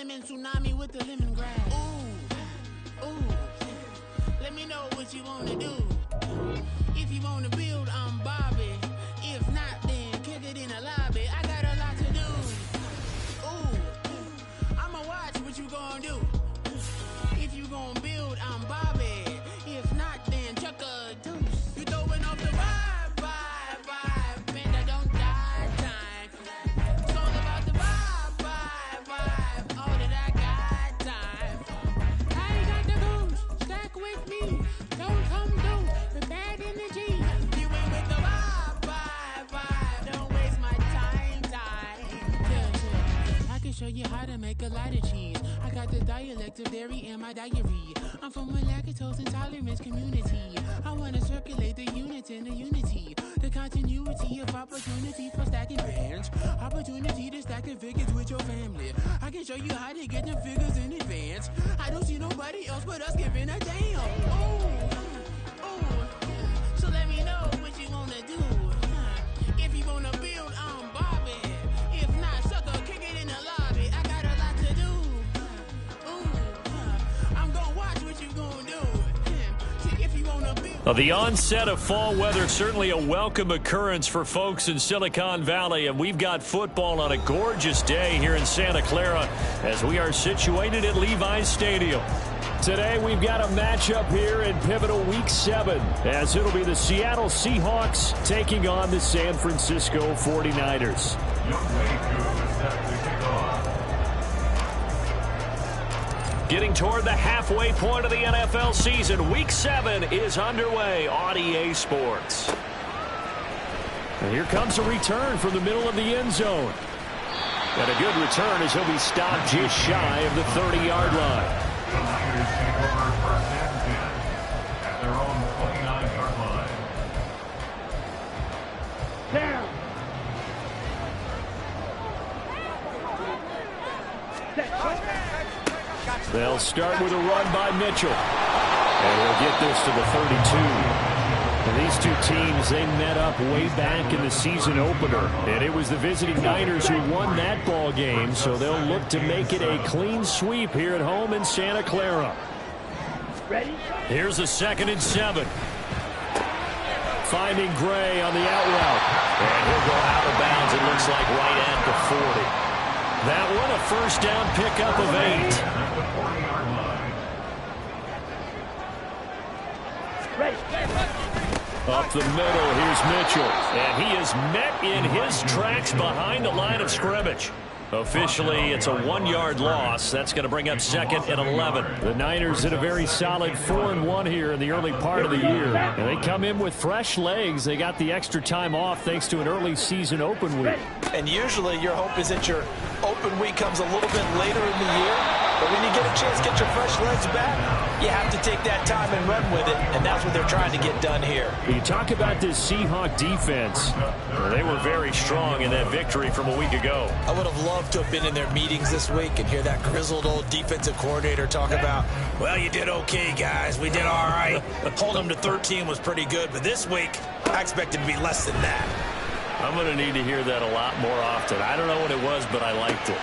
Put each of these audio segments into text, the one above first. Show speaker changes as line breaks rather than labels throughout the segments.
cinnamon tsunami with the lemongrass. Ooh, ooh. Let me know what you wanna do. If you wanna build, I'm Bobby. If not, then kick it in the lobby. I got a lot to do. Ooh, I'ma watch what you gonna do. If you gonna build, I'm Bobby. If not, then chuck a deuce. You throwing off the vibe. Man, I don't die time. It's all about the vibe. All that I got time. I ain't got the goose. Stack with me. Don't come through with bad energy. You ain't with the vibe. Don't waste my time. Yeah. I can show you how to make a lot of cheese. I got the dialect of dairy in my diary. I'm from a lactose intolerance community. I wanna circulate the units in the unity. The continuity of opportunity for stacking bands. Opportunity to stack the figures with your family. I can show you how to get the figures in advance. I don't see nobody else but us giving a damn. Ooh. So let me know what you wanna do. If you wanna build, I'm Bobby. If not, sucker, kick it in the lobby. I got a lot to do. I'm gonna watch what you gonna do. See if you wanna build.
Well, the onset of fall weather, certainly a welcome occurrence for folks in Silicon Valley, and we've got football on a gorgeous day here in Santa Clara as we are situated at Levi's Stadium. Today we've got a matchup here in pivotal Week 7 as it'll be the Seattle Seahawks taking on the San Francisco 49ers. Getting toward the halfway point of the NFL season, Week 7 is underway on EA Sports. And here comes a return from the middle of the end zone. And a good return as he'll be stopped just shy of the 30-yard line.
The Niners take over first and 10 at their own 29-yard line.
Down.
They'll start with a run by Mitchell. And he'll get this to the 32. And these two teams, they met up way back in the season opener. And it was the visiting Niners who won that ball game, so they'll look to make it a clean sweep here at home in Santa Clara.
Ready?
Here's a 2nd and 7. Finding Gray on the out route. And he'll go out of bounds, it looks like right at the 40. That one a first down pickup of 8.
At the 40-yard line.
Ready.
Up the middle, here's Mitchell. And he is met in his tracks behind the line of scrimmage. Officially, it's a 1-yard loss. That's going to bring up 2nd and 11. The Niners did a very solid 4-1 here in the early part of the year. And they come in with fresh legs. They got the extra time off thanks to an early season open week.
And usually your hope is that your open week comes a little bit later in the year. But when you get a chance to get your fresh legs back, you have to take that time and run with it. And that's what they're trying to get done here.
You talk about this Seahawk defense. Well, they were very strong in that victory from a week ago.
I would have loved to have been in their meetings this week and hear that grizzled old defensive coordinator talk about, well, you did okay, guys. We did all right. Holding them to 13 was pretty good. But this week, I expected to be less than that.
I'm going to need to hear that a lot more often. I don't know what it was, but I liked it.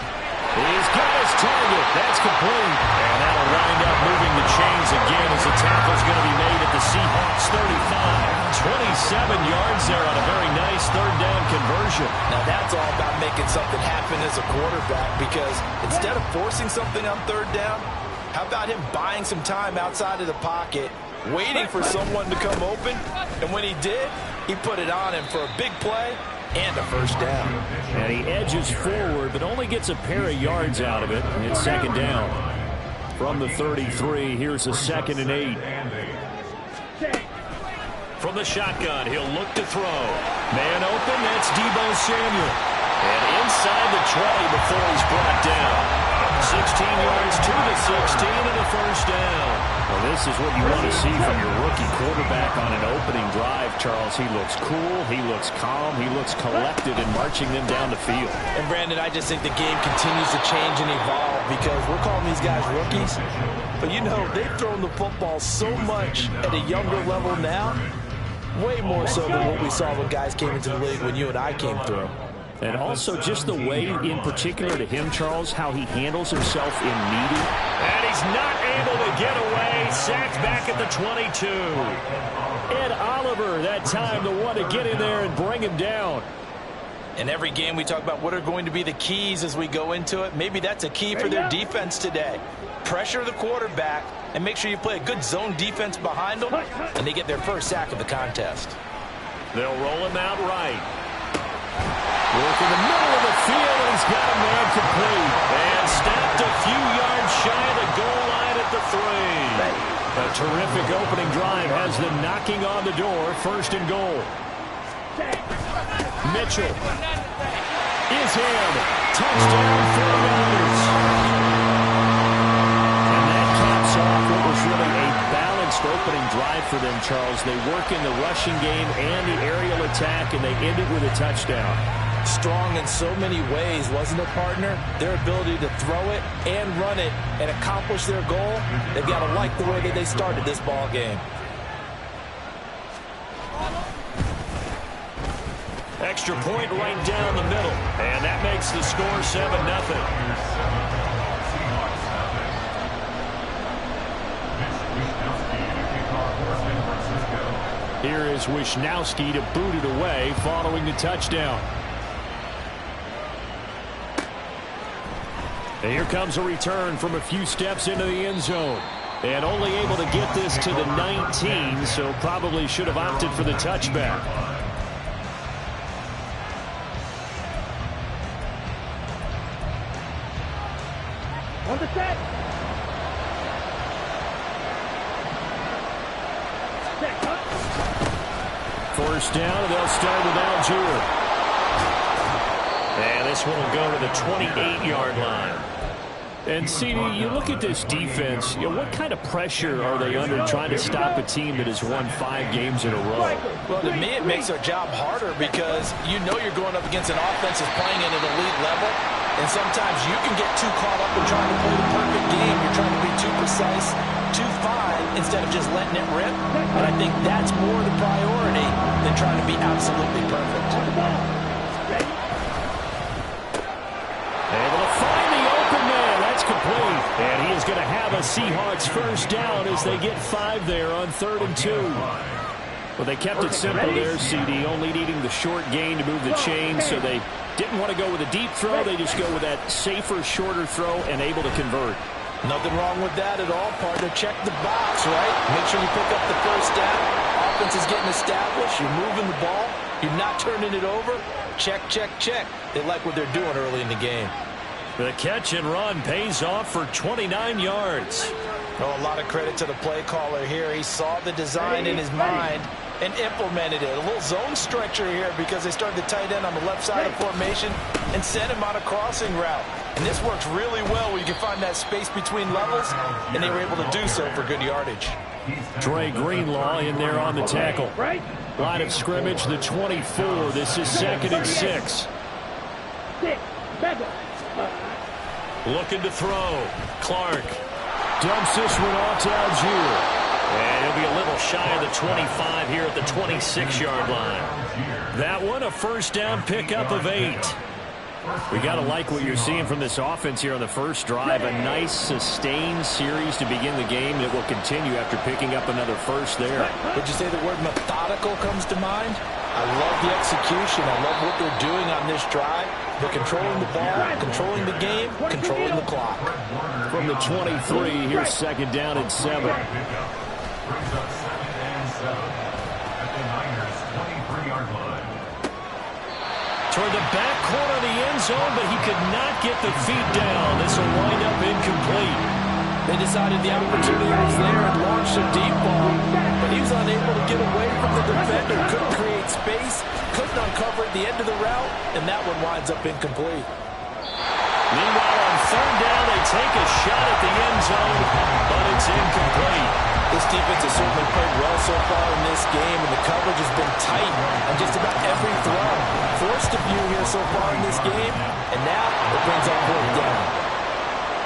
He's got his target. That's complete. And that'll wind up moving the chains again as the tackle's going to be made at the Seahawks 35. 27 yards there on a very nice 3rd down conversion.
Now that's all about making something happen as a quarterback, because instead of forcing something on 3rd down, how about him buying some time outside of the pocket, waiting for someone to come open, and when he did, he put it on him for a big play and a first down.
And he edges forward, but only gets a pair of yards out of it. And it's 2nd down. From the 33, here's a 2nd and 8. From the shotgun, he'll look to throw. Man open, that's Deebo Samuel. And inside the 20 before he's brought down. 16 yards to the 16 and a first down. Well, this is what you want to see from your rookie quarterback on an opening drive, Charles. He looks cool, he looks calm, he looks collected in marching them down the field.
And, Brandon, I just think the game continues to change and evolve because we're calling these guys rookies. But, you know, they've thrown the football so much at a younger level now, way more so than what we saw when guys came into the league when you and I came through.
And also just the way, in particular to him, Charles, how he handles himself in meeting. And he's not able to get away. Sacked back at the 22. Ed Oliver, that time, the one to get in there and bring him down.
In every game, we talk about what are going to be the keys as we go into it. Maybe that's a key for their defense today. Pressure the quarterback and make sure you play a good zone defense behind them, and they get their first sack of the contest.
They'll roll him out right. Work in the middle of the field, and he's got a man complete. And snapped a few yards shy of the goal line at the 3. A terrific opening drive has them knocking on the door. First and goal. Mitchell is in. Touchdown 49ers. And that caps off what was really a balanced opening drive for them, Charles. They work in the rushing game and the aerial attack, and they end it with a touchdown.
Strong in so many ways, wasn't it, partner? Their ability to throw it and run it and accomplish their goal, they've got to like the way that they started this ball game.
Extra point right down the middle, and that makes the score 7-0. Here is Wisnowski to boot it away following the touchdown. And here comes a return from a few steps into the end zone. And only able to get this to the 19, so probably should have opted for the touchback.
On the set.
First down, and they'll start with Algier. And this one will go to the 28-yard line. And, CD, you look at this defense, what kind of pressure are they under trying to stop a team that has won 5 games in a row?
Well, to me, it makes their job harder because you know you're going up against an offense that's playing at an elite level. And sometimes you can get too caught up in trying to play the perfect game. You're trying to be too precise, too fine, instead of just letting it rip. And I think that's more the priority than trying to be absolutely perfect.
Able to find the open man. That's complete. And he is going to have a Seahawks first down as they get 5 there on 3rd and 2. Well, they kept it simple there, CD, only needing the short gain to move the chain, so they didn't want to go with a deep throw. They just go with that safer, shorter throw and able to convert.
Nothing wrong with that at all, partner. Check the box, right? Make sure you pick up the first down. Offense is getting established. You're moving the ball. You're not turning it over. Check, check, check. They like what they're doing early in the game.
The catch and run pays off for 29 yards.
Oh, a lot of credit to the play caller here. He saw the design in his mind and implemented it. A little zone stretcher here because they started the tight end on the left side of formation and sent him on a crossing route. And this works really well where you can find that space between levels, and they were able to do so for good yardage.
Dre Greenlaw in there on the tackle. Line of scrimmage, the 24. This is 2nd and 6. Looking to throw. Clark dumps this one off to Algier. And he'll be a little shy of the 25 here at the 26-yard line. That one, a first down pickup of 8. We got to like what you're seeing from this offense here on the first drive. A nice, sustained series to begin the game that will continue after picking up another first there.
Would you say the word methodical comes to mind? I love the execution. I love what they're doing on this drive. They're controlling the ball, controlling the game, controlling the clock.
From the 23, here's 2nd down and 7.
Brings up 2nd and 7 at the Niners' 23-yard line.
Toward the back corner of the end zone, but he could not get the feet down. This will wind up incomplete.
They decided the opportunity was there and launched a deep ball, but he was unable to get away from the defender. Couldn't create space, couldn't uncover at the end of the route, and that one winds up incomplete.
Meanwhile, on 3rd down, they take a shot at the end zone, but it's incomplete.
This defense has certainly played well so far in this game, and the coverage has been tight on just about every throw. Forced a few here so far in this game, and now it brings up 4th down.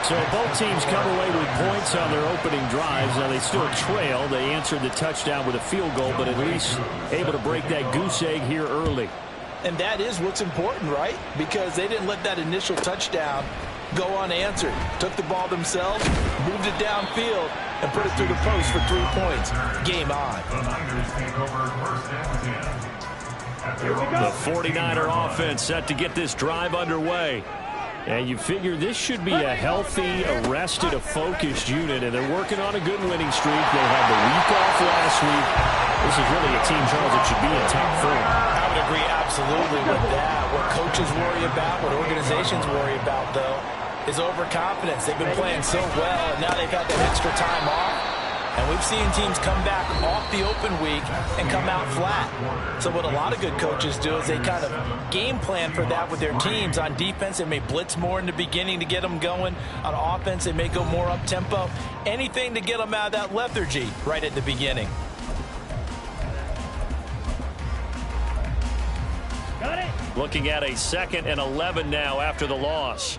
So both teams come away with points on their opening drives. Now they still trail. They answered the touchdown with a field goal, but at least able to break that goose egg here early.
And that is what's important, right? Because they didn't let that initial touchdown go unanswered. Took the ball themselves, moved it downfield, and put it through the post for 3 points. Game on.
The 49er offense set to get this drive underway. And you figure this should be a healthy, arrested, a focused unit, and they're working on a good winning streak. They had the week off last week. This is really a team, Charles, that should be in top form.
I would agree absolutely with that. What coaches worry about, what organizations worry about, though, is overconfidence. They've been playing so well, and now they've had that extra time off. And we've seen teams come back off the open week and come out flat. So what a lot of good coaches do is they kind of game plan for that with their teams. On defense, they may blitz more in the beginning to get them going. On offense, they may go more up-tempo. Anything to get them out of that lethargy right at the beginning.
Got it.
Looking at a 2nd and 11 now after the loss.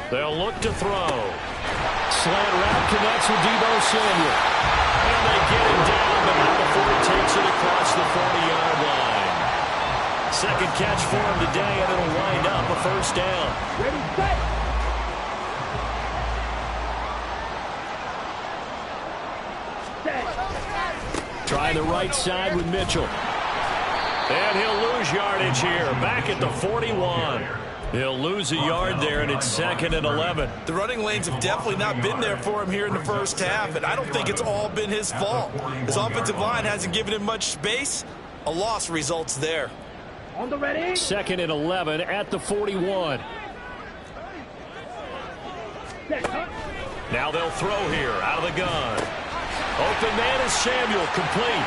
They'll look to throw. Slant route connects with Deebo Samuel. And they get him down, but not before he takes it across the 40-yard line. Second catch for him today, and it'll wind up a first down.
Ready, set. Set.
Try the right side with Mitchell. And he'll lose yardage here. Back at the 41. He'll lose a yard there, and it's 2nd and 11.
The running lanes have definitely not been there for him here in the first half, and I don't think it's all been his fault. His offensive line hasn't given him much space. A loss results there.
On the ready.
2nd and 11 at the 41. Now they'll throw here out of the gun. Open man is Samuel, complete.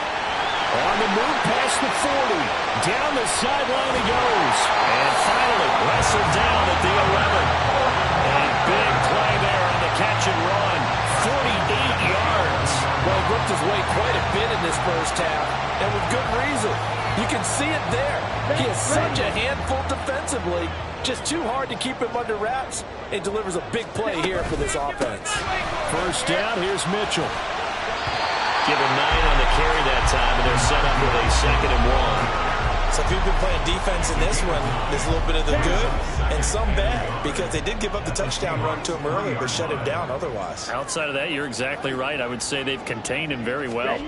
On the move past the 40. Down the sideline he goes. And finally wrestled down at the 11. And big play there on the catch and run. 48 yards.
Well, he worked his way quite a bit in this first half, and with good reason. You can see it there. He is such a handful defensively. Just too hard to keep him under wraps. It delivers a big play here for this offense.
First down, here's Mitchell. Give him 9 on the carry that time, and they're set up with a 2nd and 1.
So if you've been playing defense in this one, there's a little bit of the good and some bad, because they did give up the touchdown run to him earlier, but shut him down otherwise.
Outside of that, you're exactly right. I would say they've contained him very well.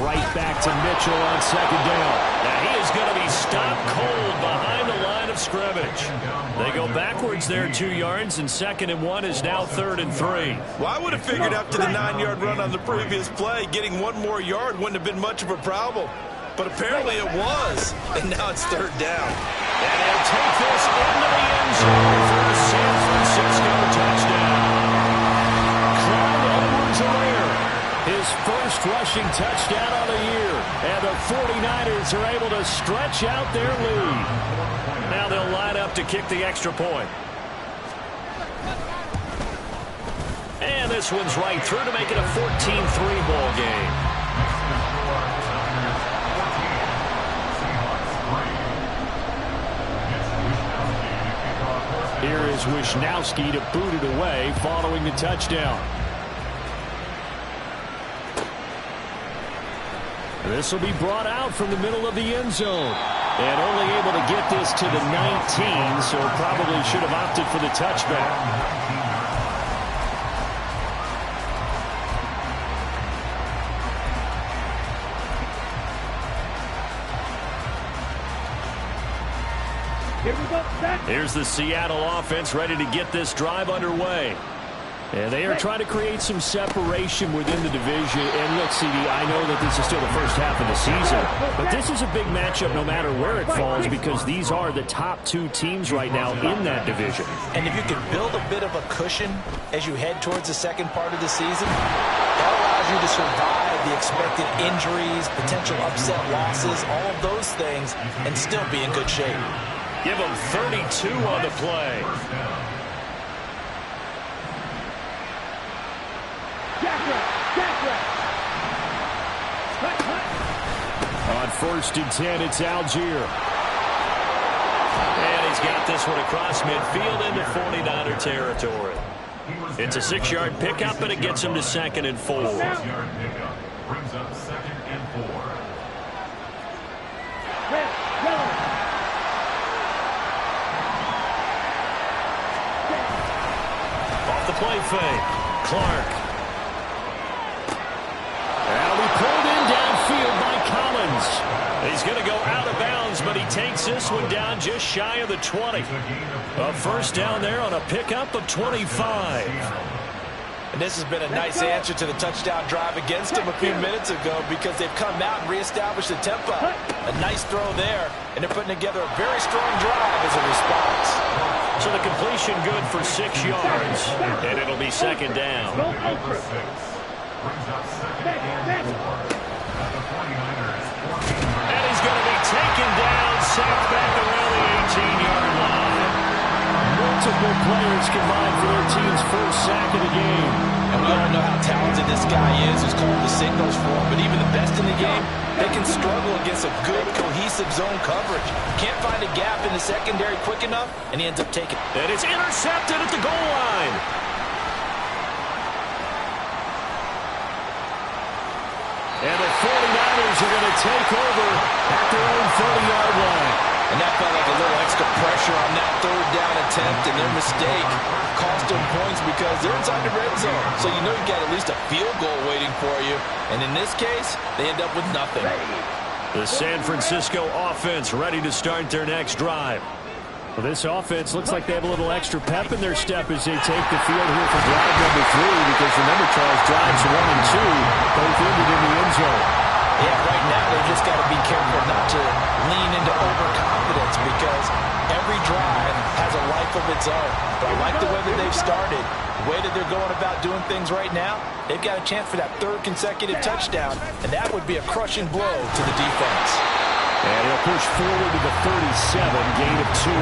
Right back to Mitchell on 2nd down. Now he is going to be stopped cold behind the line of scrimmage. They go backwards there 2 yards, and 2nd and 1 is now 3rd and 3.
Well, I would have figured after the 9-yard run on the previous play, getting 1 more yard wouldn't have been much of a problem. But apparently it was, and now it's 3rd down.
And he'll take this into the end zone for a San Francisco touchdown. Clyde Edwards-Helaire, his first rushing touchdown of the year. And the 49ers are able to stretch out their lead. Now they'll line up to kick the extra point. And this one's right through to make it a 14-3 ball game. Here is Wisnowski to boot it away following the touchdown. This will be brought out from the middle of the end zone. And only able to get this to the 19, so probably should have opted for the touchback. Here's the Seattle offense ready to get this drive underway. And they are trying to create some separation within the division. And look, CD, I know that this is still the first half of the season, but this is a big matchup no matter where it falls, because these are the top 2 teams right now in that division.
And if you can build a bit of a cushion as you head towards the second part of the season, that allows you to survive the expected injuries, potential upset losses, all of those things, and still be in good shape.
Give them 32 on the play. On 1st and 10, it's Algier. And he's got this one across midfield into 49er territory. It's a 6-yard pickup, but it gets him to 2nd and 4.
Brings up 2nd and 4.
play fake. Clark. That'll be pulled in downfield by Collins. He's going to go out of bounds, but he takes this one down just shy of the 20. A first down there on a pickup of 25.
And this has been a nice answer to the touchdown drive against them a few minutes ago because they've come out and reestablished the tempo. A nice throw there, and they're putting together a very strong drive as a response.
So the completion good for 6 yards, and it'll be second down.
Brings up second and 4 at the 49ers 14.
And he's going to be taken down, sacked back around the 18-yard line. Multiple players combined for their team's first sack of the game.
And we all know how talented this guy is who's called the signals for him, but even the best in the game, they can struggle against a good, cohesive zone coverage. Can't find a gap in the secondary quick enough, and he ends up taking it.
And it's intercepted at the goal line. And the 49ers are going to take over at their own 30-yard line.
And that felt like a little extra pressure on that third down attempt, and their mistake cost them points because they're inside the red zone. So you know you've got at least a field goal waiting for you. And in this case, they end up with nothing.
The San Francisco offense ready to start their next drive. Well, this offense looks like they have a little extra pep in their step as they take the field here for drive number 3 because remember, Charles, drives 1 and 2 both ended in the end zone.
Yeah, right now they just got to be careful not to lean into overconfidence because every drive has a life of its own. But I like the way that they've started, the way that they're going about doing things right now. They've got a chance for that 3rd consecutive touchdown, and that would be a crushing blow to the defense.
And he'll push forward to the 37, gain of 2.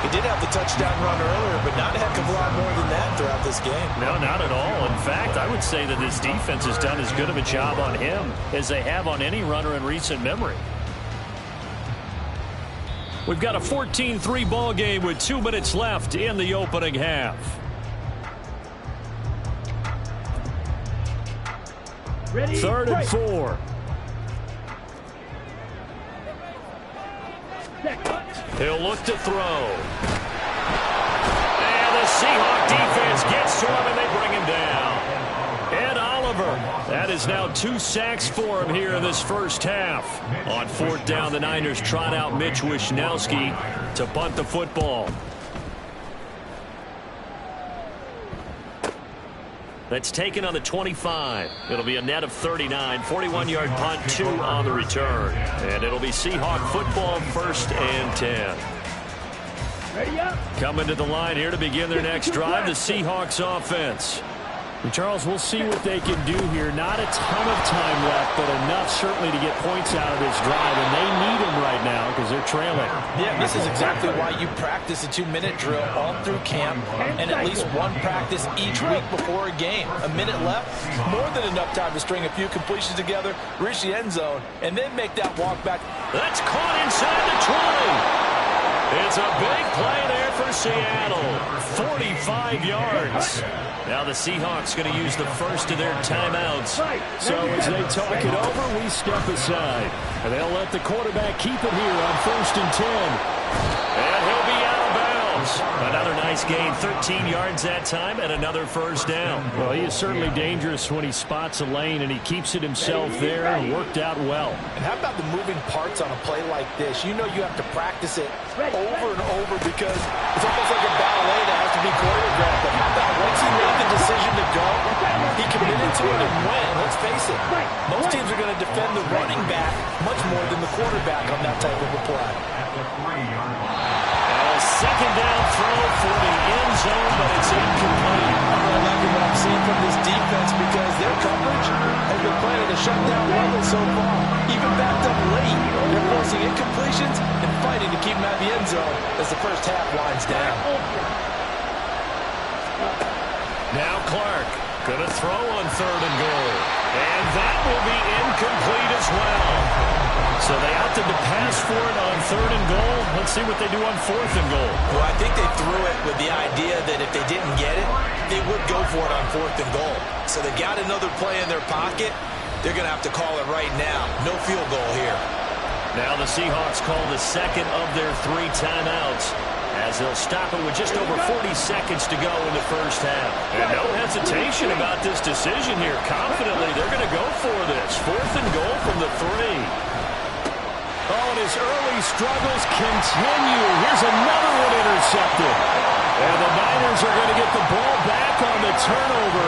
He did have the touchdown run earlier, but not a heck of a lot more than that throughout this game.
No, not at all. In fact, I would say that this defense has done as good of a job on him as they have on any runner in recent memory. We've got a 14-3 ball game with 2 minutes left in the opening half.
Ready?
3rd and 4. He'll look to throw. And the Seahawk defense gets to him, and they bring him down. Ed Oliver. That is now 2 sacks for him here in this first half. On 4th down, the Niners trot out Mitch Wishnowsky to punt the football. That's taken on the 25. It'll be a net of 39. 41-yard punt, 2 on the return. And it'll be Seahawk football, 1st and 10.
Ready up.
Coming to the line here to begin their next drive, the Seahawks offense. And Charles, we'll see what they can do here. Not a ton of time left, but enough certainly to get points out of this drive. And they need them right now because they're trailing.
Yeah, this is exactly why you practice a 2-minute drill all through camp and at least 1 practice each week before a game. A minute left, more than enough time to string a few completions together, reach the end zone, and then make that walk back.
That's caught inside the 20. It's a big play there for Seattle. 45 yards. Now the Seahawks going to use the first of their timeouts. So as they talk it over, we step aside. And they'll let the quarterback keep it here on 1st and 10. And he'll be out of bounds. Another nice gain, 13 yards that time, and another first down. Well, he is certainly dangerous when he spots a lane, and he keeps it himself there and worked out well.
And how about the moving parts on a play like this? You know you have to practice it over and over because it's almost like a ballet that has to be choreographed. But how about once he made the decision to go, he committed to it and went. Let's face it, most teams are going to defend the running back much more than the quarterback on that type of a play.
At the 3-yard line.
Second down throw for the end zone, but it's incomplete.
I'm really liking what I'm seeing from this defense because their coverage has been playing at a shutdown level so far. Even backed up late, they're forcing incompletions and fighting to keep them out of the end zone as the first half winds down.
Now Clark going to throw on 3rd and goal. And that will be incomplete as well. So they opted to pass for it on 3rd and goal. Let's see what they do on 4th and goal.
Well, I think they threw it with the idea that if they didn't get it, they would go for it on 4th and goal. So they got another play in their pocket. They're going to have to call it right now. No field goal here.
Now the Seahawks call the second of their 3 timeouts as as they'll stop it with just over 40 seconds to go in the first half. And no hesitation about this decision here. Confidently, they're going to go for this. 4th and goal from the 3. Oh, and his early struggles continue. Here's another one intercepted. And the Niners are going to get the ball back on the turnover.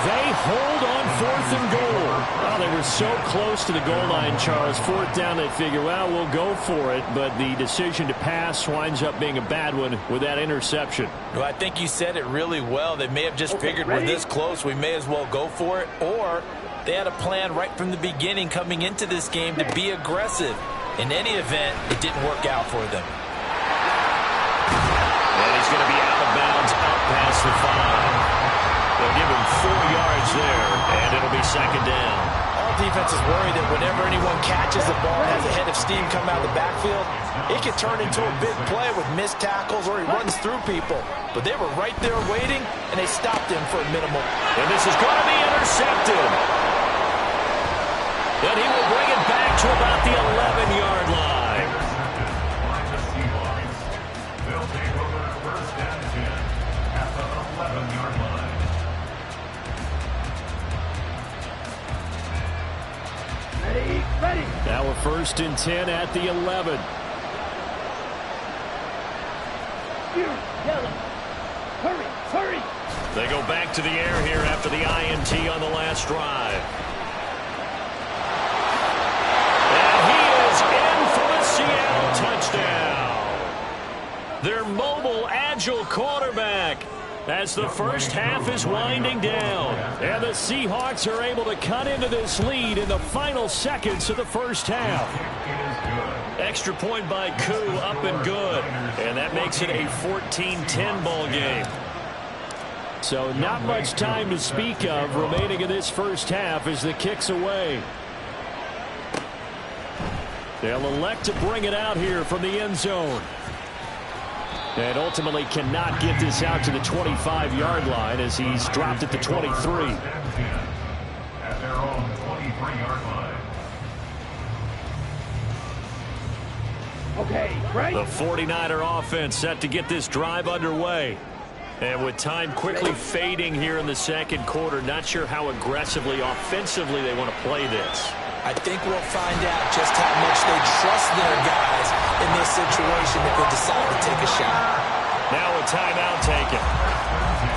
They hold on 4th and goal. Oh, they were so close to the goal line, Charles. 4th down, they figure, well, we'll go for it. But the decision to pass winds up being a bad one with that interception.
Well, I think you said it really well. They may have just figured we're this close, we may as well go for it. Or they had a plan right from the beginning coming into this game to be aggressive. In any event, it didn't work out for them.
And he's going to be out of bounds, out past the 5. They'll give him 4 yards there, and it'll be 2nd down.
All defenses worry that whenever anyone catches the ball and has a head of steam come out of the backfield, it can turn into a big play with missed tackles or he runs through people. But they were right there waiting, and they stopped him for a minimal.
And this is going to be intercepted. And he will bring it back to about the 11-yard line.
They'll take over 1st and 10 at the 11-yard line.
Ready.
Now a 1st and 10 at the 11.
Yellow. Hurry.
They go back to the air here after the INT on the last drive. Seattle touchdown. Their mobile, agile quarterback as the first half is winding down. And the Seahawks are able to cut into this lead in the final seconds of the first half. Extra point by Koo, up and good. And that makes it a 14-10 ball game. So not much time to speak of remaining in this first half as the kick's away. They'll elect to bring it out here from the end zone. And ultimately cannot get this out to the 25-yard line as he's dropped at the 23.
At their own 23-yard line.
Okay, right.
The 49er offense set to get this drive underway. And with time quickly fading here in the second quarter, not sure how aggressively, offensively they want to play this.
I think we'll find out just how much they trust their guys in this situation if they decide to take a shot.
Now a timeout taken.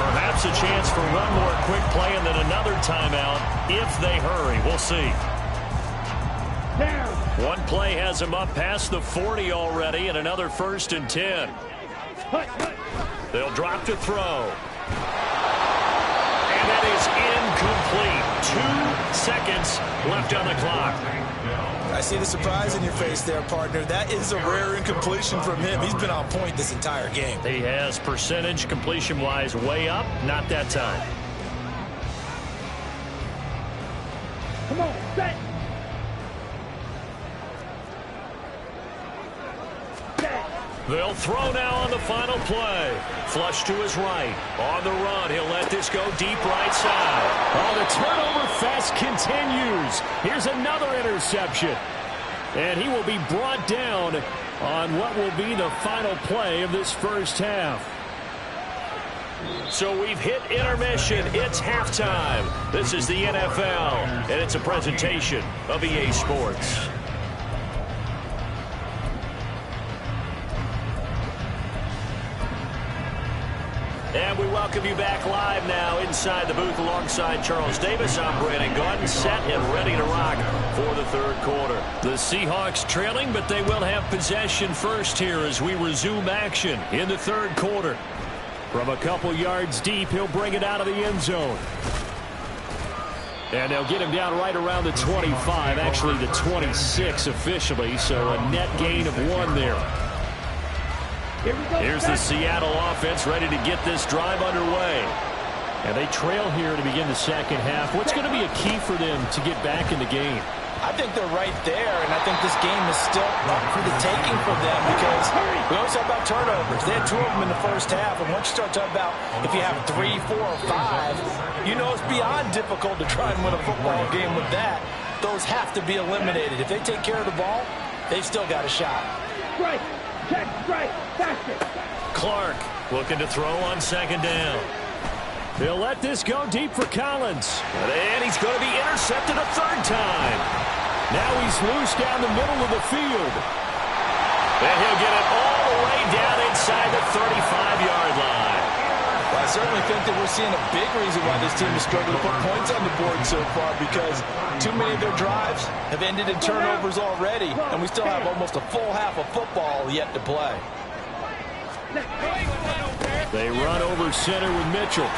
Perhaps a chance for one more quick play and then another timeout if they hurry. We'll see.
Down.
One play has them up past the 40 already and another 1st and 10.
Hut.
They'll drop to throw. And that is incomplete. 2 seconds left on the clock.
I see the surprise in your face there, partner. That is a rare incompletion from him. He's been on point this entire game.
He has percentage completion-wise way up. Not that time.
Come on, set.
They'll throw now on the final play. Flush to his right. On the run, he'll let this go deep right side. Oh, the turnover fest continues. Here's another interception. And he will be brought down on what will be the final play of this first half. So we've hit intermission. It's halftime. This is the NFL, and it's a presentation of EA Sports. And we welcome you back live now inside the booth alongside Charles Davis. I'm Brandon Gordon, set and ready to rock for the third quarter. The Seahawks trailing, but they will have possession first here as we resume action in the third quarter. From a couple yards deep, he'll bring it out of the end zone. And they'll get him down right around the 25, actually the 26 officially, so a net gain of 1 there. Here's the Seattle offense ready to get this drive underway. And they trail here to begin the second half. What's going to be a key for them to get back in the game?
I think they're right there, and I think this game is still up for the taking for them because we always talk about turnovers. They had 2 of them in the first half, and once you start talking about if you have 3, 4, or 5, you know it's beyond difficult to try and win a football game with that. Those have to be eliminated. If they take care of the ball, they've still got a shot.
Right. Check, right, faster.
Clark looking to throw on second down. He'll let this go deep for Collins. And he's going to be intercepted a third time. Now he's loose down the middle of the field. And he'll get it all the way down inside the 35-yard line.
Well, I certainly think that we're seeing a big reason why this team has struggled to put points on the board so far, because too many of their drives have ended in turnovers already, and we still have almost a full half of football yet to play.
They run over center with Mitchell.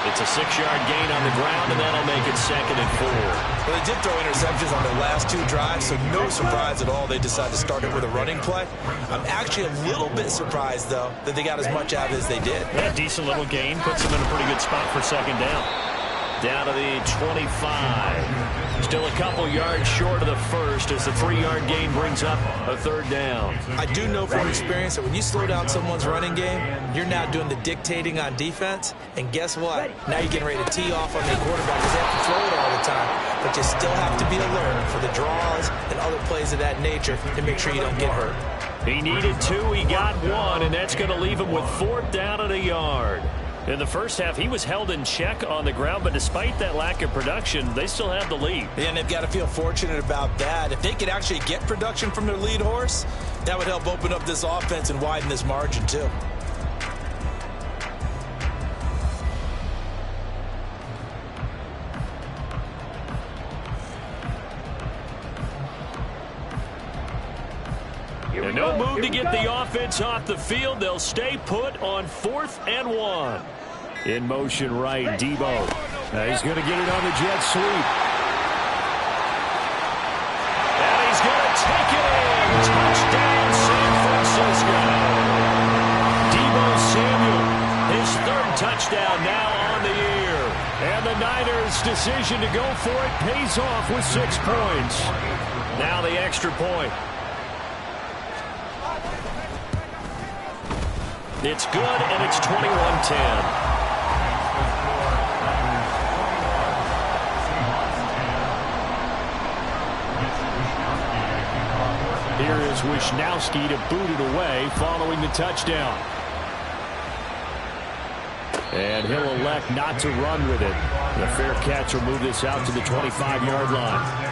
It's a 6-yard gain on the ground, and that'll make it 2nd and 4.
Well, they did throw interceptions on their last 2 drives, so no surprise at all they decided to start it with a running play. I'm actually a little bit surprised, though, that they got as much out of it as they did.
Yeah, decent little gain. Puts them in a pretty good spot for second down. Down to the 25. Still a couple yards short of the first as the 3-yard gain brings up a third down.
I do know from experience that when you slow down someone's running game, you're now doing the dictating on defense. And guess what? Now you're getting ready to tee off on the quarterback because they have to throw it all the time. But you still have to be alert for the draws and other plays of that nature to make sure you don't get hurt.
He needed 2. He got 1, and that's going to leave him with 4th down and a yard. In the first half, he was held in check on the ground, but despite that lack of production, they still have the lead.
Yeah, and they've got to feel fortunate about that. If they could actually get production from their lead horse, that would help open up this offense and widen this margin, too.
And no move to get the offense off the field. They'll stay put on 4th and 1. In motion right, Debo. He's going to get it on the jet sweep. And he's going to take it in. Touchdown, San Francisco. Debo Samuel, his 3rd touchdown now on the year. And the Niners' decision to go for it pays off with 6 points. Now the extra point. It's good, and it's 21-10. Here is Wisnowski to boot it away following the touchdown. And he'll elect not to run with it. The fair catch will move this out to the 25-yard line.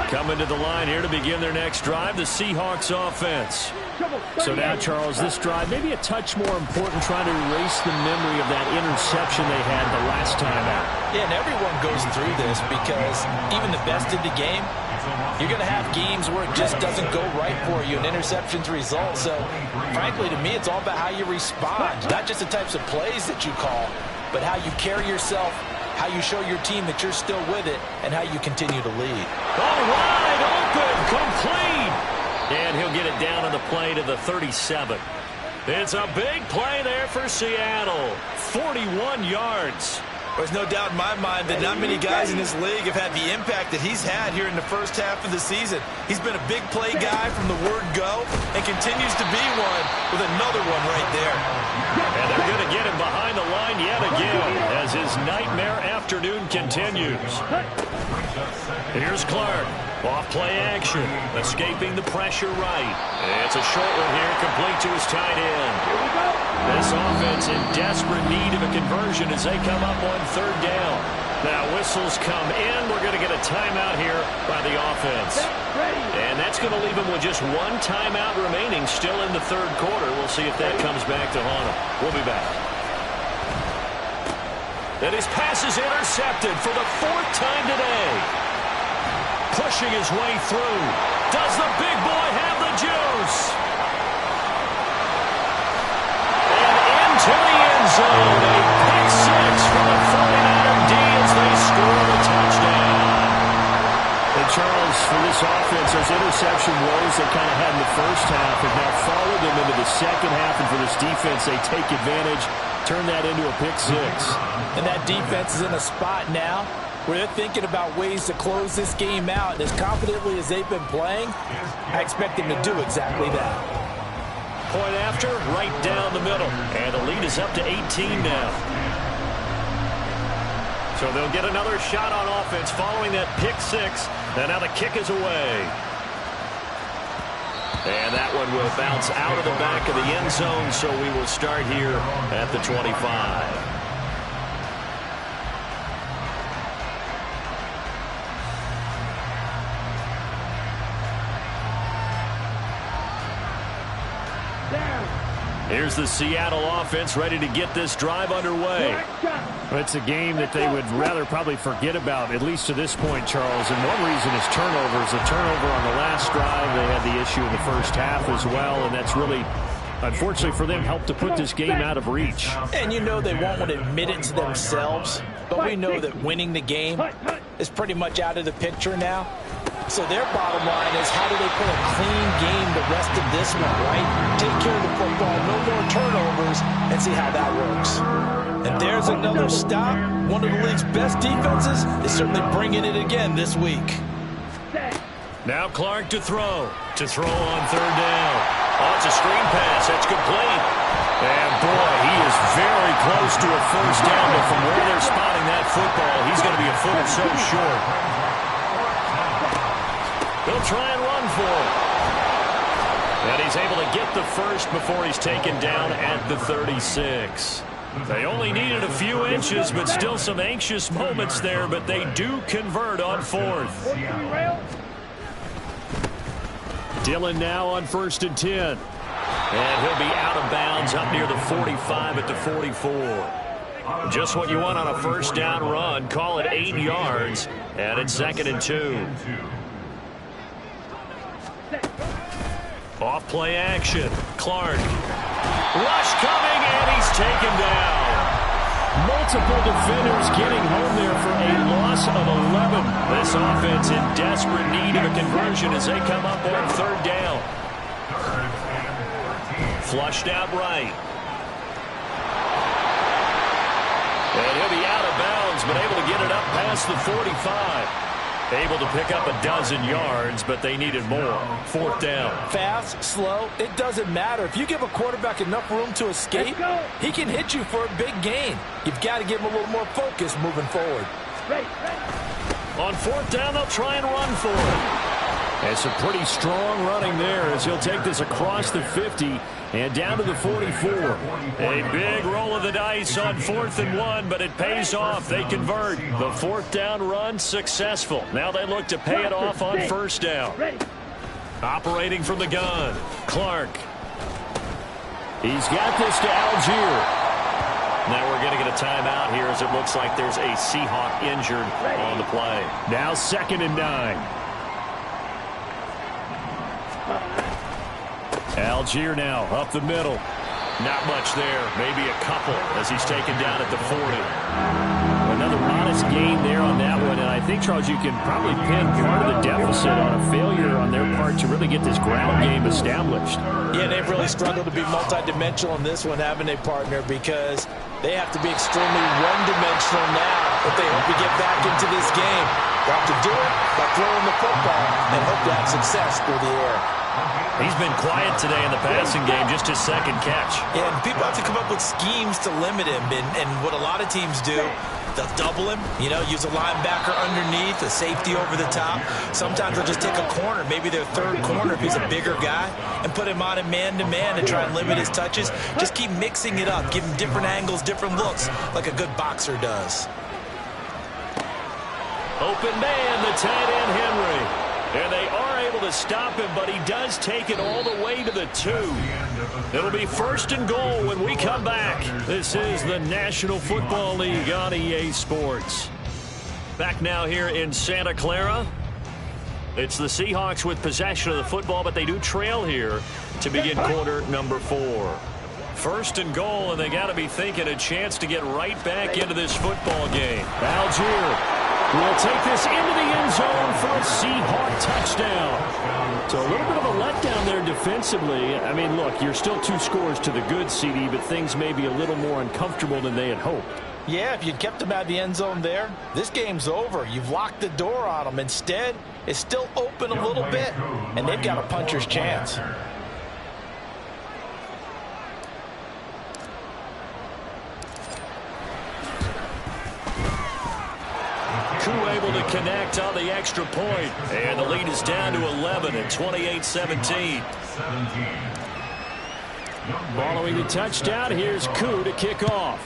Coming to the line here to begin their next drive, the Seahawks offense. So now, Charles, this drive maybe a touch more important, trying to erase the memory of that interception they had the last time out.
Yeah, and everyone goes through this because even the best of the game, you're going to have games where it just doesn't go right for you, and interceptions result. So, frankly, to me, it's all about how you respond, not just the types of plays that you call, but how you carry yourself, how you show your team that you're still with it, and how you continue to lead.
Oh, wide open, complete. And he'll get it down on the play to the 37. It's a big play there for Seattle. 41 yards.
There's no doubt in my mind that not many guys in this league have had the impact that he's had here in the first half of the season. He's been a big play guy from the word go and continues to be one with another one right there.
And they're going to get him behind the line yet again as his nightmare afternoon continues. Here's Clark. Off play action. Escaping the pressure right. It's a short one here, complete to his tight end. This offense in desperate need of a conversion as they come up on 3rd down. Now whistles come in. We're going to get a timeout here by the offense. And that's going to leave them with just 1 timeout remaining still in the 3rd quarter. We'll see if that comes back to haunt them. We'll be back. And his pass is intercepted for the 4th time today. Pushing his way through. Does the big boy have the juice? And into the end zone. A pick 6 for the 49er D as they score the touchdown. And Charles, for this offense, those interception woes they kind of had in the first half have now followed them into the second half. And for this defense, they take advantage, turn that into a pick 6.
And that defense is in a spot now where they're thinking about ways to close this game out. And as confidently as they've been playing, I expect them to do exactly that.
Point after, right down the middle. And the lead is up to 18 now. So they'll get another shot on offense following that pick six. And now the kick is away. And that one will bounce out of the back of the end zone, so we will start here at the 25. Here's the Seattle offense ready to get this drive underway.
It's a game that they would rather probably forget about, at least to this point, Charles. And one reason is turnovers. A turnover on the last drive. They had the issue in the first half as well, and that's really, unfortunately for them, helped to put this game out of reach.
And you know they won't want to admit it to themselves, but we know that winning the game is pretty much out of the picture now. So their bottom line is, how do they play a clean game the rest of this one, right? Take care of the football, no more turnovers, and see how that works. And there's another stop. One of the league's best defenses is certainly bringing it again this week.
Now Clark to throw. To throw on third down. Oh, it's a screen pass. That's complete. And, boy, he is very close to a first down, but from where they're spotting that football, he's going to be a foot or so short. They'll try and run for it. And he's able to get the first before he's taken down at the 36. They only needed a few inches, but still some anxious moments there, but they do convert on fourth. Dillon now on 1st and 10. And he'll be out of bounds up near the 45 at the 44. Just what you want on a first down run. Call it 8 yards. And it's 2nd and 2. Off play action. Clark. Rush coming, and he's taken down. Multiple defenders getting home there for a loss of 11. This offense in desperate need of a conversion as they come up on third down. Flushed out right. And he'll be out of bounds, but able to get it up past the 45. Able to pick up a dozen yards, but they needed more. 4th down.
Fast, slow, it doesn't matter. If you give a quarterback enough room to escape, he can hit you for a big gain. You've got to give him a little more focus moving forward.
On 4th down, they'll try and run for it. And some pretty strong running there as he'll take this across the 50 and down to the 44. A big roll of the dice on 4th and 1, but it pays off. They convert. The 4th down run successful. Now they look to pay it off on 1st down. Operating from the gun, Clark. He's got this to Algier. Now we're going to get a timeout here as it looks like there's a Seahawk injured on the play.
Now 2nd and 9.
Algier now up the middle. Not much there. Maybe a couple as he's taken down at the 40.
Another modest gain there on that one. And I think, Charles, you can probably pin part of the deficit on a failure on their part to really get this ground game established.
Yeah, they've really struggled to be multidimensional in this one, haven't they, partner? Because they have to be extremely one-dimensional now if they hope to get back into this game. They have to do it by throwing the football and hope to have success through the air.
He's been quiet today in the passing game, just his 2nd catch.
Yeah, and people have to come up with schemes to limit him. And what a lot of teams do, they'll double him, use a linebacker underneath, a safety over the top. Sometimes they'll just take a corner, maybe their 3rd corner if he's a bigger guy, and put him on a man-to-man and try and limit his touches. Just keep mixing it up, give him different angles, different looks, like a good boxer does.
Open man, the tight end Henry. And they are able to stop him, but he does take it all the way to the 2. It'll be 1st and goal when we come back. This is the National Football League on EA Sports. Back now here in Santa Clara. It's the Seahawks with possession of the football, but they do trail here to begin quarter number 4. 1st and goal, and they got to be thinking a chance to get right back into this football game. Algier will take this into the end zone for a Seahawk touchdown. So a little bit of a letdown there defensively. I mean, look, you're still 2 scores to the good, CD, but things may be a little more uncomfortable than they had hoped.
Yeah, if you'd kept them out of the end zone there, this game's over. You've locked the door on them. Instead, it's still open a little bit, and they've got a puncher's chance.
connect on the extra point. And the lead is down to 11 at 28-17.
Following the touchdown, here's Koo to kick off.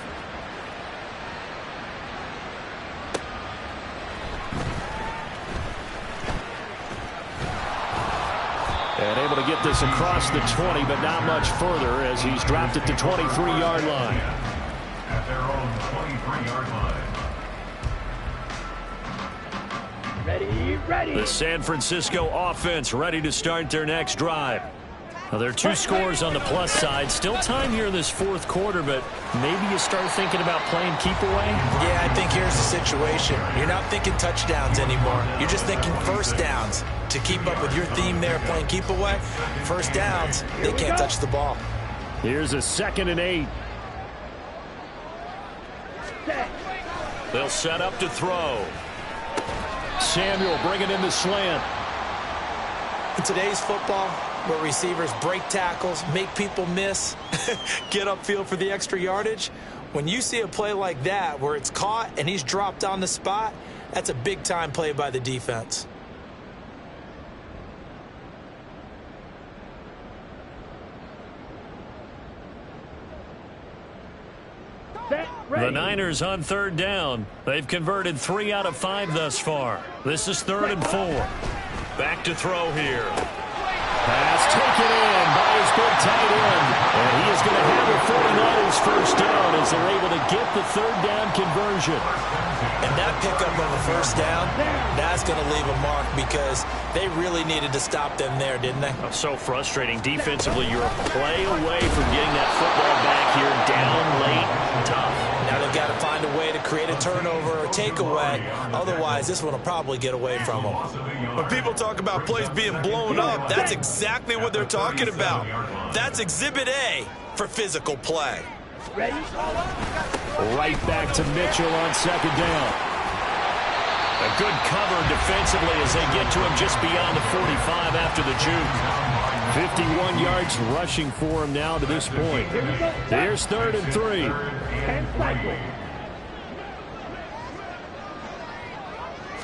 And able to get this across the 20, but not much further as he's dropped at the 23-yard line.
At their own 23-yard line.
Ready, ready.
The San Francisco offense ready to start their next drive. Now, there are 2 scores on the plus side. Still time here in this fourth quarter, but maybe you start thinking about playing keep away?
Yeah, I think here's the situation. You're not thinking touchdowns anymore. You're just thinking first downs. To keep up with your theme there, playing keep away, first downs, they can't touch the ball.
Here's a 2nd and 8.
They'll set up to throw. Samuel bringing in the slant.
In today's football, where receivers break tackles, make people miss, get upfield for the extra yardage, when you see a play like that where it's caught and he's dropped on the spot, that's a big-time play by the defense.
The Niners on 3rd down. They've converted 3 out of 5 thus far. This is 3rd and 4. Back to throw here.
Pass taken in by his big tight end. And he is going to have the 49ers first down as they're able to get the 3rd down conversion.
And that pickup of a first down, that's going to leave a mark because they really needed to stop them there, didn't they?
So frustrating. Defensively, you're a play away from getting that football back here down late, tough.
Now they've got to find a way to create a turnover or takeaway. Otherwise, this one will probably get away from them. When people talk about plays being blown up, that's exactly what they're talking about. That's Exhibit A for physical play.
Ready?
Right back to Mitchell on 2nd down.
A good cover defensively as they get to him just beyond the 45 after the juke.
51 yards rushing for him now to this point. Here's 3rd and 3.
And cycle.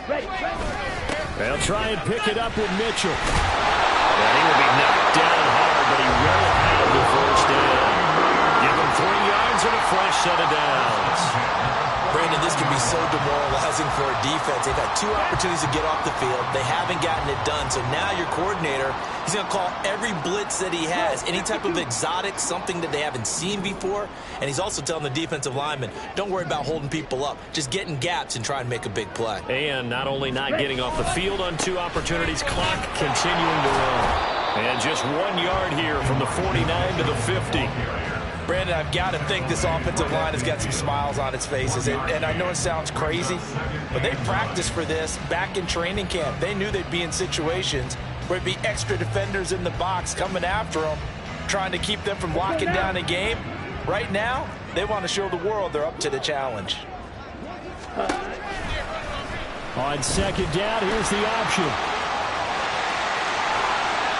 Ready.
They'll try and pick it up with Mitchell.
And he will be knocked down hard, but he will have the first down. Give him 3 yards and a fresh set of downs.
Brandon, this can be so demoralizing for a defense. They've had 2 opportunities to get off the field. They haven't gotten it done. So now your coordinator, he's going to call every blitz that he has, any type of exotic, something that they haven't seen before. And he's also telling the defensive lineman, don't worry about holding people up. Just get in gaps and try and make a big play.
And not only not getting off the field on 2 opportunities, clock continuing to run. And just 1 yard here from the 49 to the 50.
Brandon, I've got to think this offensive line has got some smiles on its faces. And I know it sounds crazy, but they practiced for this back in training camp. They knew they'd be in situations where it'd be extra defenders in the box coming after them, trying to keep them from locking down a game. Right now, they want to show the world they're up to the challenge.
On 2nd down, here's the option.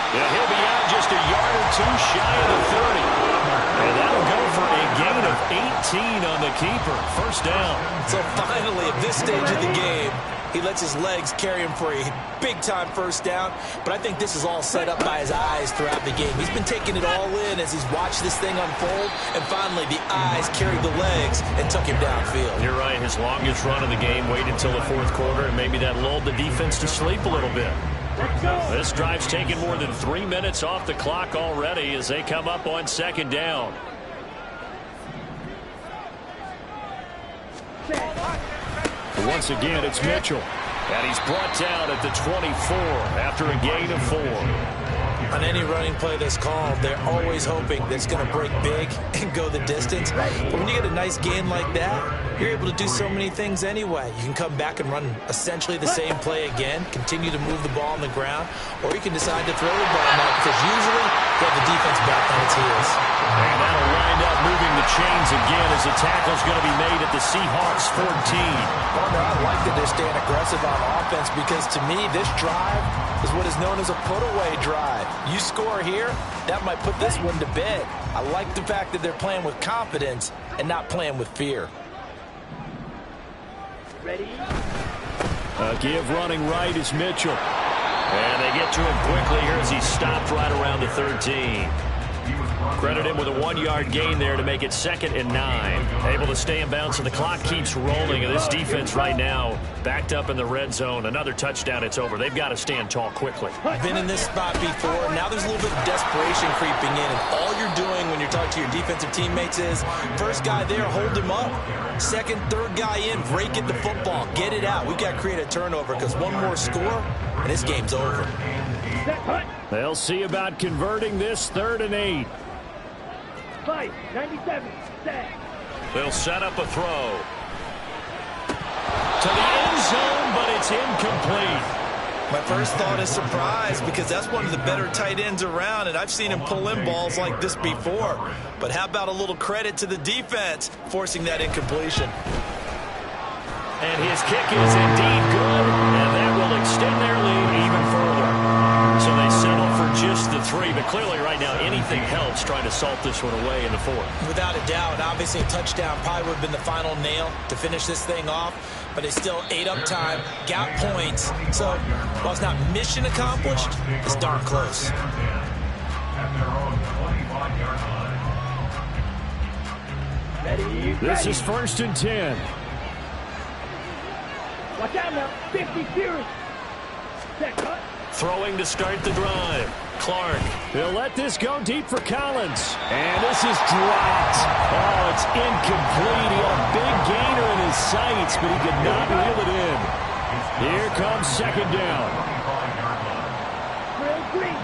Yeah, he'll be out just a yard or 2 shy of the 30. And that'll go for a gain of 18 on the keeper. First down.
So finally, at this stage of the game, he lets his legs carry him for a big-time first down. But I think this is all set up by his eyes throughout the game. He's been taking it all in as he's watched this thing unfold. And finally, the eyes carried the legs and took him downfield.
You're right. His longest run of the game waited until the 4th quarter, and maybe that lulled the defense to sleep a little bit. This drive's taken more than 3 minutes off the clock already as they come up on 2nd down.
Once again, it's Mitchell.
And he's brought down at the 24 after a gain of 4.
On any running play that's called, they're always hoping that it's going to break big and go the distance. But when you get a nice gain like that, you're able to do so many things anyway. You can come back and run essentially the same play again, continue to move the ball on the ground, or you can decide to throw the ball now because usually you have the defense back on its heels.
And that'll wind up moving the chains again as the tackle's going to be made at the Seahawks 14.
Partner, I like that they're staying aggressive on offense because to me, this drive is what is known as a put-away drive. You score here, that might put this one to bed. I like the fact that they're playing with confidence and not playing with fear.
Ready?
Give running right is Mitchell. And they get to him quickly here as he stopped right around the 13. Credit him with a 1-yard gain there to make it 2nd and 9. Able to stay in bounds, and the clock keeps rolling. And this defense right now backed up in the red zone. Another touchdown, it's over. They've got to stand tall quickly.
Been in this spot before. Now there's a little bit of desperation creeping in. And all you're doing when you're talking to your defensive teammates is, first guy there, hold him up. Second, third guy in, break it the football. Get it out. We've got to create a turnover because one more score, and this game's over.
They'll see about converting this 3rd and 8.
97, set.
They'll set up a throw. To the end zone, but it's incomplete.
My first thought is surprise because that's one of the better tight ends around, and I've seen him pull in balls like this before. But how about a little credit to the defense forcing that incompletion?
And his kick is indeed good, and that will extend their lead even further. So they settle for just the 3, but clearly right now anything helps trying to salt this one away in the 4th.
Without a doubt, obviously a touchdown probably would have been the final nail to finish this thing off, but it's still ate up time, got points. So while it's not mission accomplished, it's darn close.
This is 1st and 10.
Watch out now. 50 series. Set cut.
Throwing to start the drive. Clark. He'll let this go deep for Collins. And this is dropped. Oh, it's incomplete. He had a big gainer in his sights, but he could not reel it in. Here comes 2nd down.
Real green.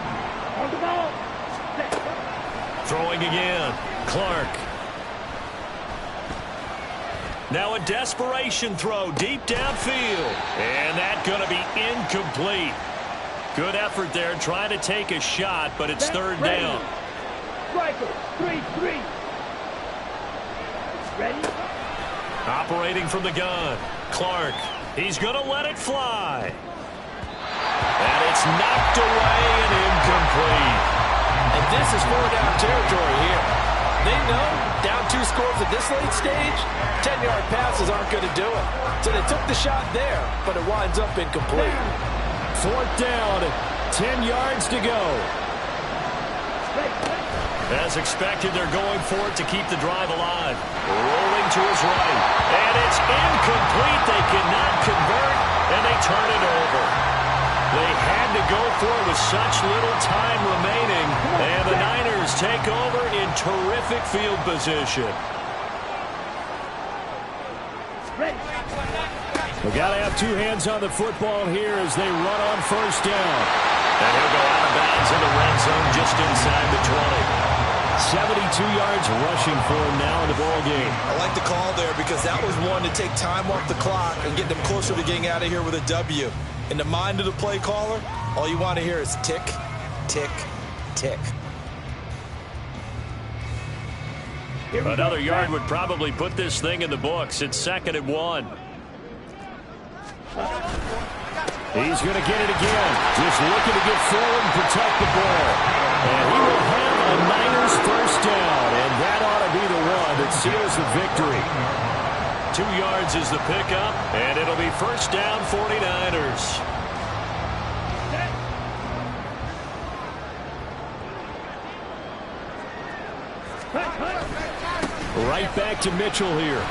On the ball. Set cut.
Throwing again. Clark. Now a desperation throw deep downfield. And that's going to be incomplete. Good effort there trying to take a shot, but it's 3rd down.
Striker, 3-3. Ready?
Operating from the gun. Clark. He's going to let it fly. And it's knocked away and incomplete.
And this is 4-down territory here. They know down 2 scores at this late stage, 10-yard passes aren't going to do it. So they took the shot there, but it winds up incomplete.
4th down, 10 yards to go. As expected, they're going for it to keep the drive alive. Rolling to his right. And it's incomplete. They cannot convert, and they turn it over. They had to go for it with such little time remaining, and the Niners take over in terrific field position. We got to have 2 hands on the football here as they run on 1st down. And he'll go out of bounds in the red zone just inside the 20. 72 yards rushing for him now in the ball game.
I like the call there because that was one to take time off the clock and get them closer to getting out of here with a W. In the mind of the play caller, all you want to hear is tick, tick, tick.
Another yard would probably put this thing in the books. It's 2nd and 1. He's going to get it again. Just looking to get forward and protect the ball. And he will have a Niners 1st down. And that ought to be the one that seals the victory. 2 yards is the pickup. And it'll be 1st down 49ers. Right back to Mitchell here.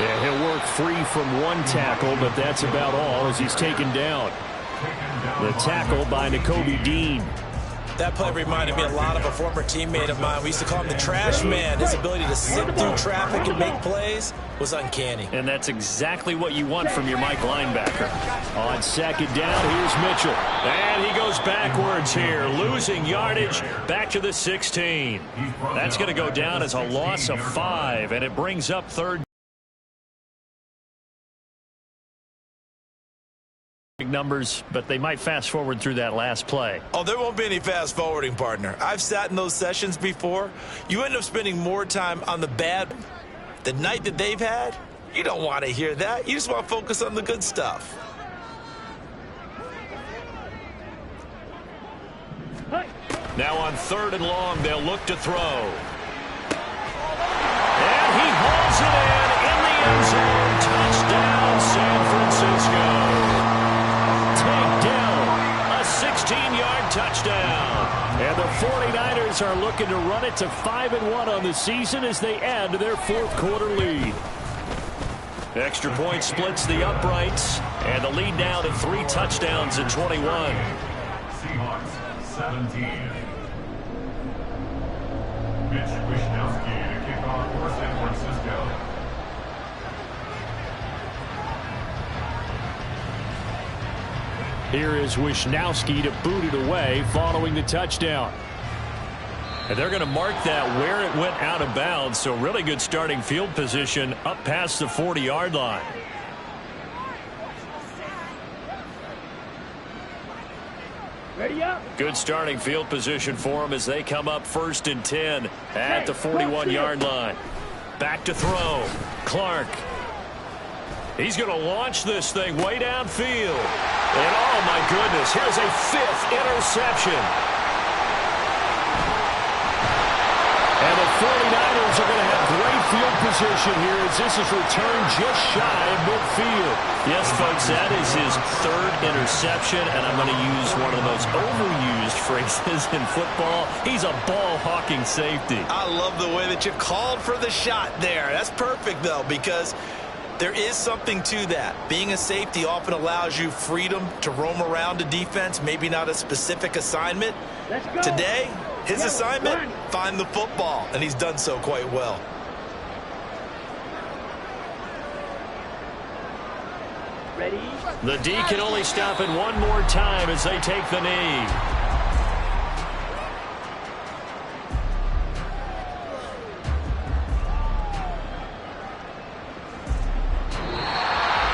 And he'll work free from 1 tackle, but that's about all as he's taken down. The tackle by Nakobe Dean.
That play reminded me a lot of a former teammate of mine. We used to call him the trash man. His ability to sit through traffic and make plays was uncanny.
And that's exactly what you want from your Mike linebacker. On 2nd down, here's Mitchell. And he goes backwards here, losing yardage back to the 16. That's going to go down as a loss of 5, and it brings up 3rd. Numbers, but they might fast forward through that last play.
Oh, there won't be any fast forwarding, partner. I've sat in those sessions before. You end up spending more time on the bad. The night that they've had, you don't want to hear that. You just want to focus on the good stuff.
Now on 3rd and long, they'll look to throw. And he hauls it in the end zone. Touchdown,
San Francisco. Takedown. A 16-yard touchdown. And the 49ers are looking to run it to 5-1 on the season as they add to their fourth quarter lead. Extra point splits the uprights, and the lead now to 3 touchdowns at 21.
Seahawks 17. Mitch Wishnowsky to kick off for San Francisco.
Here is Wishnowsky to boot it away following the touchdown.
And they're going to mark that where it went out of bounds, so really good starting field position up past the 40-yard line.
Ready up.
Good starting field position for them as they come up 1st and 10 at the 41-yard line. Back to throw. Clark. He's going to launch this thing way downfield. And oh my goodness, here's a 5th interception.
And the 49ers are going to have great field position here as this is returned just shy of midfield.
Yes, folks, that is his 3rd interception, and I'm going to use one of the most overused phrases in football. He's a ball-hawking safety.
I love the way that you called for the shot there. That's perfect, though, because there is something to that. Being a safety often allows you freedom to roam around a defense, maybe not a specific assignment.
Let's go.
Today, his assignment, find the football, and he's done so quite well.
Ready?
The D can only stop it one more time as they take the knee.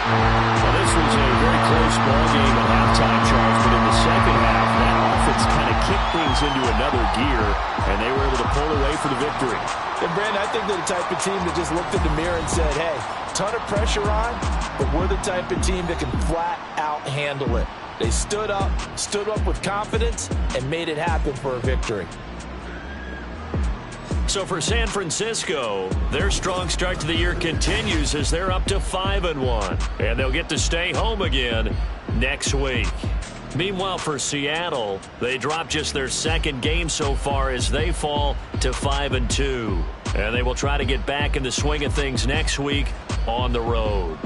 Well, this was a very close ball game at halftime, Charles, but in the second half, that offense kind of kicked things into another gear, and they were able to pull away for the victory.
And, Brandon, I think they're the type of team that just looked in the mirror and said, hey, ton of pressure on, but we're the type of team that can flat out handle it. They stood up with confidence, and made it happen for a victory.
So for San Francisco, their strong start to the year continues as they're up to 5-1. And they'll get to stay home again next week. Meanwhile, for Seattle, they dropped just their 2nd game so far as they fall to 5-2. And they will try to get back in the swing of things next week on the road.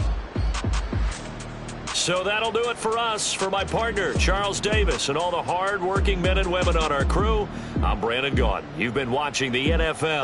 So that'll do it for us. For my partner, Charles Davis, and all the hard-working men and women on our crew, I'm Brandon Gaudin. You've been watching the NFL.